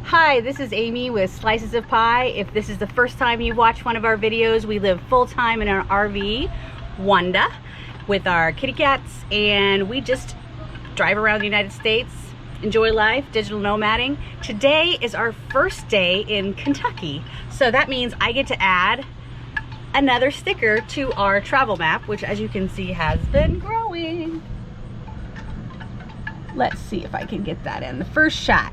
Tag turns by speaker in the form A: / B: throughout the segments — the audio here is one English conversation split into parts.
A: Hi, this is Amy with Slices of Pie. If this is the first time you've watched one of our videos, we live full-time in an RV, Wanda, with our kitty cats, and we just drive around the United States, enjoy life, digital nomading. Today is our first day in Kentucky, so that means I get to add another sticker to our travel map, which as you can see has been growing. Let's see if I can get that in the first shot.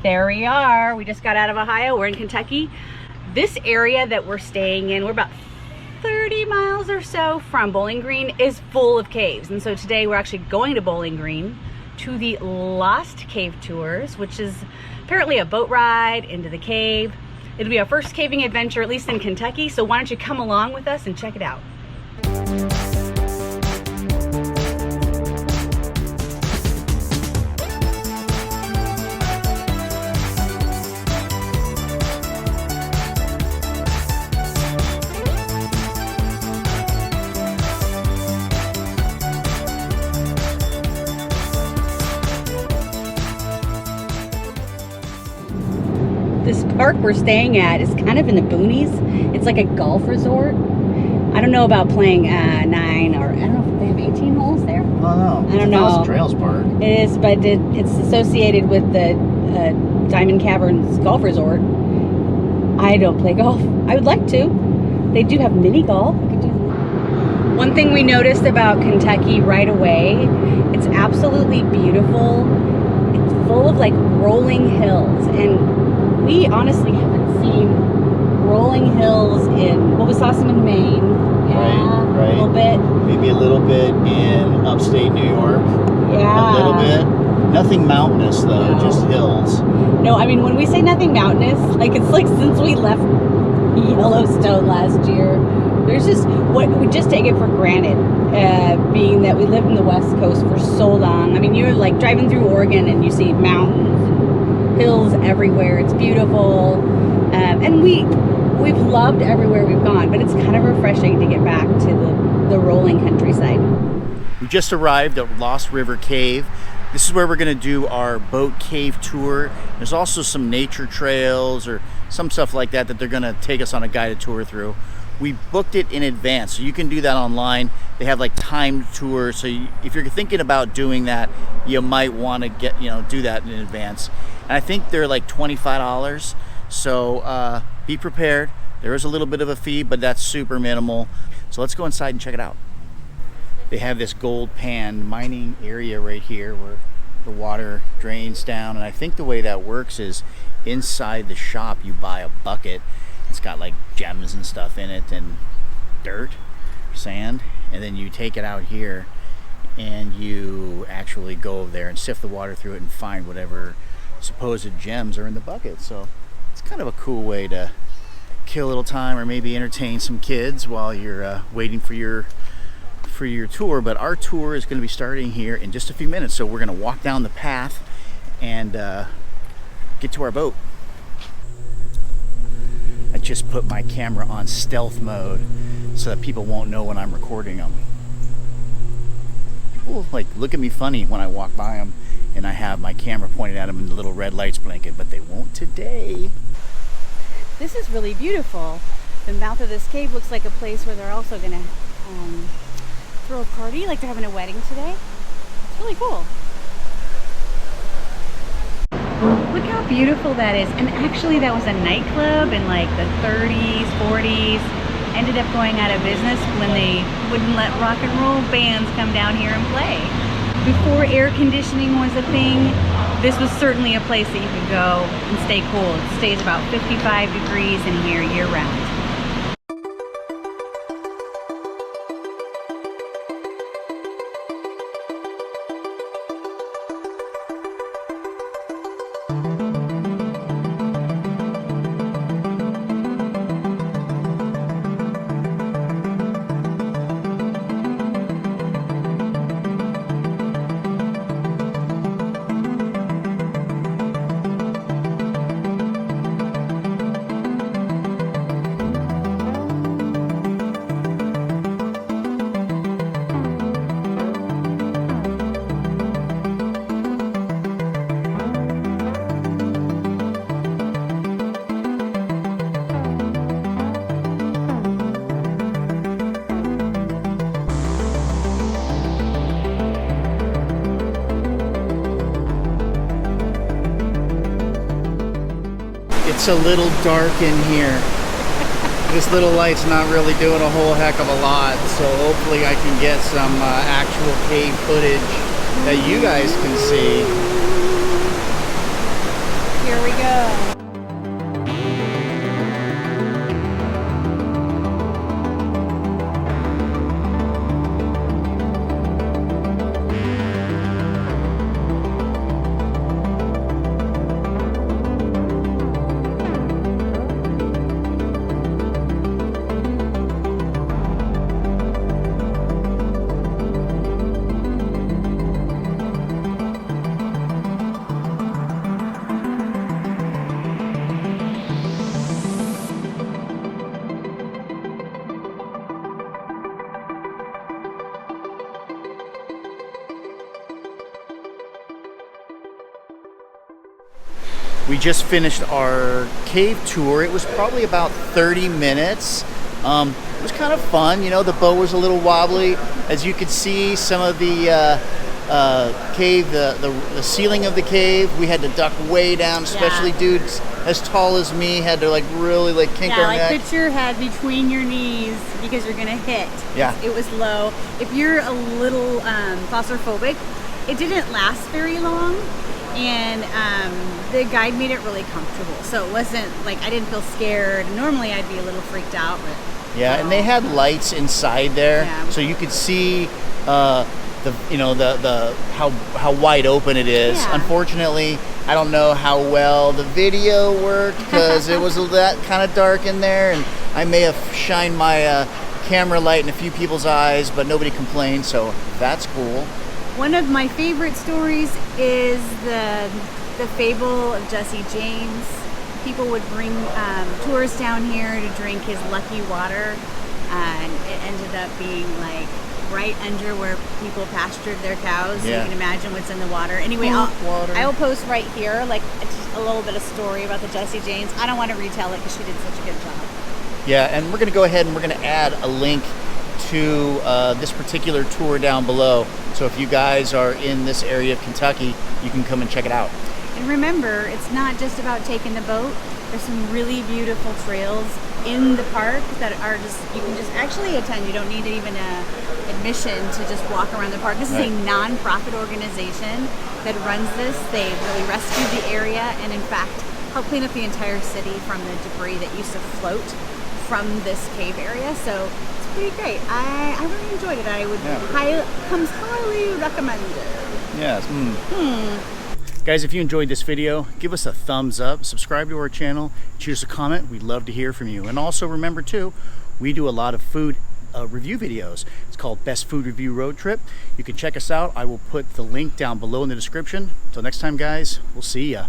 A: There we are. We just got out of Ohio. We're in Kentucky. This area that we're staying in, we're about 30 miles or so from Bowling Green, is full of caves. And so today we're actually going to Bowling Green to the Lost Cave Tours, which is apparently a boat ride into the cave. It'll be our first caving adventure, at least in Kentucky. So why don't you come along with us and check it out. This park we're staying at is kind of in the boonies. It's like a golf resort. I don't know about playing 9 or, I don't know if they have 18 holes there.
B: Oh no.
A: I don't know.
B: Thousand Trails Park.
A: It is, but it's associated with the Diamond Caverns Golf Resort. I don't play golf. I would like to. They do have mini golf. I could do that. One thing we noticed about Kentucky right away, it's absolutely beautiful. It's full of like rolling hills, and we honestly haven't seen rolling hills in, well, we saw some in Maine. Yeah,
B: right.
A: A little bit.
B: Maybe a little bit in upstate New York.
A: Yeah.
B: A little bit. Nothing mountainous though,
A: No.
B: just hills.
A: No, I mean, when we say nothing mountainous, like it's like since we left Yellowstone last year, there's just, we just take it for granted, being that we lived in the West Coast for so long. I mean, you're like driving through Oregon and you see mountains, hills everywhere. It's beautiful, and we've loved everywhere we've gone, but it's kind of refreshing to get back to the rolling countryside.
B: We just arrived at Lost River Cave. This is where we're going to do our boat cave tour. There's also some nature trails or some stuff like that they're going to take us on a guided tour through. We booked it in advance, so you can do that online. They have like timed tours, so if you're thinking about doing that, you might want to do that in advance. And I think they're like $25, so be prepared. There is a little bit of a fee, but that's super minimal. So let's go inside and check it out. They have this gold pan mining area right here where the water drains down, and I think the way that works is inside the shop you buy a bucket. It's got like gems and stuff in it and dirt, sand, and then you take it out here and you actually go over there and sift the water through it and find whatever supposed gems are in the bucket. So it's kind of a cool way to kill a little time or maybe entertain some kids while you're waiting for your tour. But our tour is going to be starting here in just a few minutes, so we're going to walk down the path and get to our boat. I just put my camera on stealth mode so that people won't know when I'm recording them. People like look at me funny when I walk by them and I have my camera pointed at them and the little red lights blinking, but they won't today.
A: This is really beautiful. The mouth of this cave looks like a place where they're also going to throw a party, like they're having a wedding today. It's really cool. Look how beautiful that is. And actually that was a nightclub in like the 30s, 40s. Ended up going out of business when they wouldn't let rock and roll bands come down here and play. Before air conditioning was a thing, this was certainly a place that you could go and stay cool. It stays about 55 degrees in here year round.
B: It's a little dark in here. This little light's not really doing a whole heck of a lot, so hopefully I can get some actual cave footage that you guys can see.
A: Here we go.
B: We just finished our cave tour. It was probably about 30 minutes. It was kind of fun. You know, the boat was a little wobbly. As you could see, some of the cave, the ceiling of the cave, we had to duck way down, especially dudes as tall as me had to like really like kink our neck.
A: Put your head between your knees because you're gonna hit.
B: Yeah.
A: It was low. If you're a little claustrophobic, it didn't last very long. And the guide made it really comfortable, so it wasn't like I didn't feel scared. Normally I'd be a little freaked out, but
B: yeah, and they had lights inside there, so you could see the how wide open it is.
A: Yeah.
B: Unfortunately, I don't know how well the video worked because it was that kind of dark in there, and I may have shined my camera light in a few people's eyes, but nobody complained, so that's cool.
A: One of my favorite stories is the fable of Jesse James. People would bring tourists down here to drink his lucky water, and it ended up being like right under where people pastured their cows.
B: Yeah.
A: You can imagine what's in the water. Anyway, I'll post right here like just a little bit of story about the Jesse James. I don't want to retell it because she did such a good job.
B: Yeah, and we're going to go ahead and we're going to add a link to this particular tour down below. So if you guys are in this area of Kentucky, you can come and check it out.
A: And remember, it's not just about taking the boat. There's some really beautiful trails in the park that are just, you can just actually attend. You don't need even admission to just walk around the park. This is a non-profit organization that runs this. They really rescued the area and in fact help clean up the entire city from the debris that used to float from this cave area. So it's pretty great. I really enjoyed it. I would highly recommend it.
B: Yes. Guys, if you enjoyed this video, give us a thumbs up, subscribe to our channel, shoot us a comment. We'd love to hear from you. And also remember too, we do a lot of food review videos. It's called Best Food Review Road Trip. You can check us out. I will put the link down below in the description. Until next time, guys, we'll see ya.